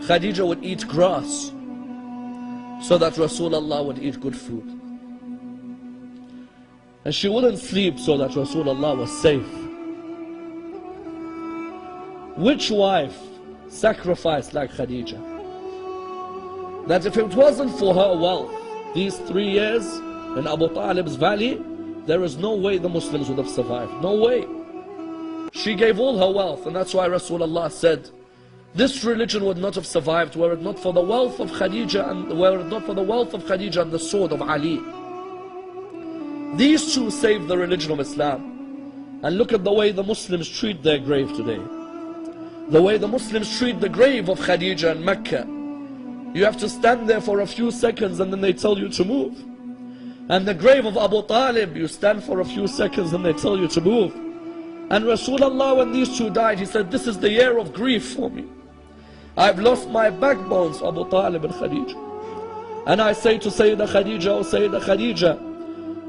Khadija would eat grass so that Rasulullah would eat good food. And she wouldn't sleep so that Rasulullah was safe. Which wife sacrificed like Khadija? That if it wasn't for her wealth, these 3 years in Abu Talib's valley, there is no way the Muslims would have survived. No way. She gave all her wealth, and that's why Rasulullah said, this religion would not have survived were it not for the wealth of Khadija and the sword of Ali. These two saved the religion of Islam. And look at the way the Muslims treat their grave today. The way the Muslims treat the grave of Khadija in Mecca. You have to stand there for a few seconds and then they tell you to move. And the grave of Abu Talib, you stand for a few seconds and they tell you to move. And Rasulullah, when these two died, he said, this is the year of grief for me. I've lost my backbones, Abu Talib and Khadija. And I say to Sayyidah Khadija, oh Sayyidah Khadija,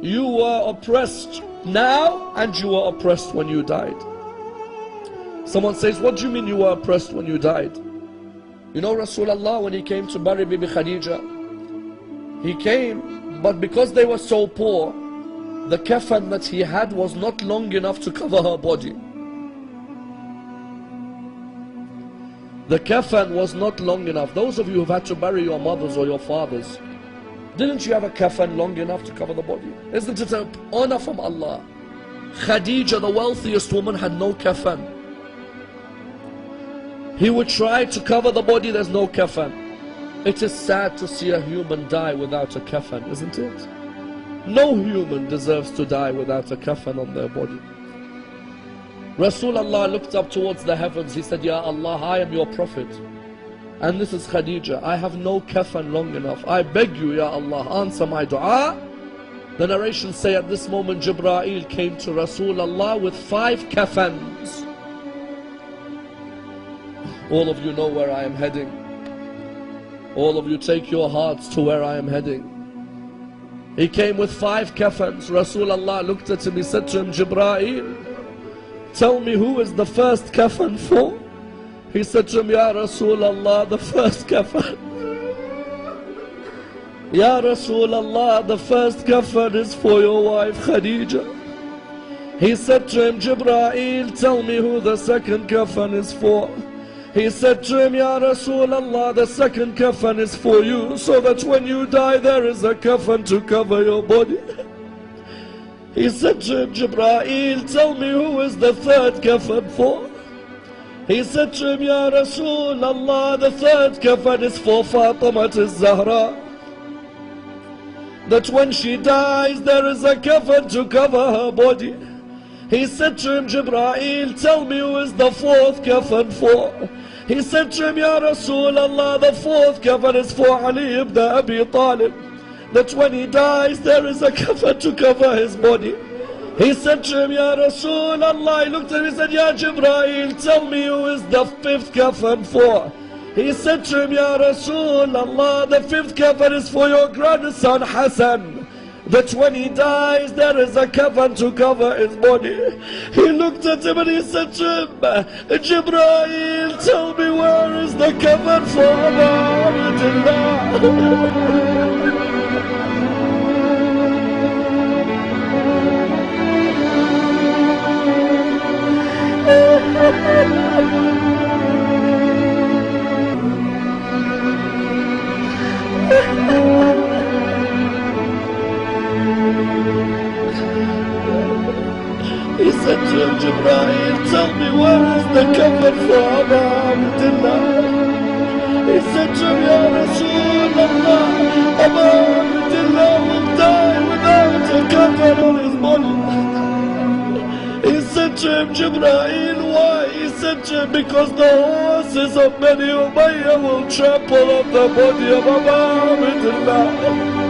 you were oppressed now and you were oppressed when you died. Someone says, what do you mean you were oppressed when you died? You know Rasulullah, when he came to bury Bibi Khadija, he came, but because they were so poor, the kafan that he had was not long enough to cover her body. The kafan was not long enough. Those of you who've had to bury your mothers or your fathers, didn't you have a kafan long enough to cover the body? Isn't it an honor from Allah? Khadija, the wealthiest woman, had no kafan. He would try to cover the body, there's no kafan. It is sad to see a human die without a kafan, isn't it? No human deserves to die without a kafan on their body. Rasulullah looked up towards the heavens. He said, Ya Allah, I am your prophet. And this is Khadija. I have no kafan long enough. I beg you, Ya Allah, answer my dua. The narrations say at this moment, Jibreel came to Rasulullah with 5 kafans. All of you know where I am heading. All of you take your hearts to where I am heading. He came with 5 kafans. Rasulullah looked at him. He said to him, Jibreel, tell me who is the first kafan for? He said to him, Ya Rasulullah, the first kafan. Ya Rasulullah, the first kafan is for your wife Khadija. He said to him, Jibreel, tell me who the second kafan is for. He said to him, Ya Rasulullah, the second kafan is for you, so that when you die there is a kafan to cover your body. He said to him, Jibreel, tell me who is the third kafan for? He said to him, Ya Rasulullah, the third kafan is for Fatima al-Zahra. That when she dies there is a kafan to cover her body. He said to him, Jibreel, tell me who is the fourth kafan for? He said to him, Ya Rasulullah, the fourth kafan is for Ali ibn Abi Talib. That when he dies there is a kafan to cover his body. He said to him, Ya Rasulullah, he looked at him, he said, Ya Jibreel, tell me who is the fifth kafan for? He said to him, Ya Rasulullah, the fifth kafan is for your grandson Hassan. That when he dies there is a kafan to cover his body. He looked at him and he said to him, Jibreel, tell me where is the kafan for Abdullah? He said to him, Jibreel, tell me where is the kafan for Abdullah? He said to him, Ya Rasulullah, Abdullah will die without a kafan on his body. He said to him, Jibreel, why? He said to him, because the horses of Bani Umayyah will trample on the body of Abdullah.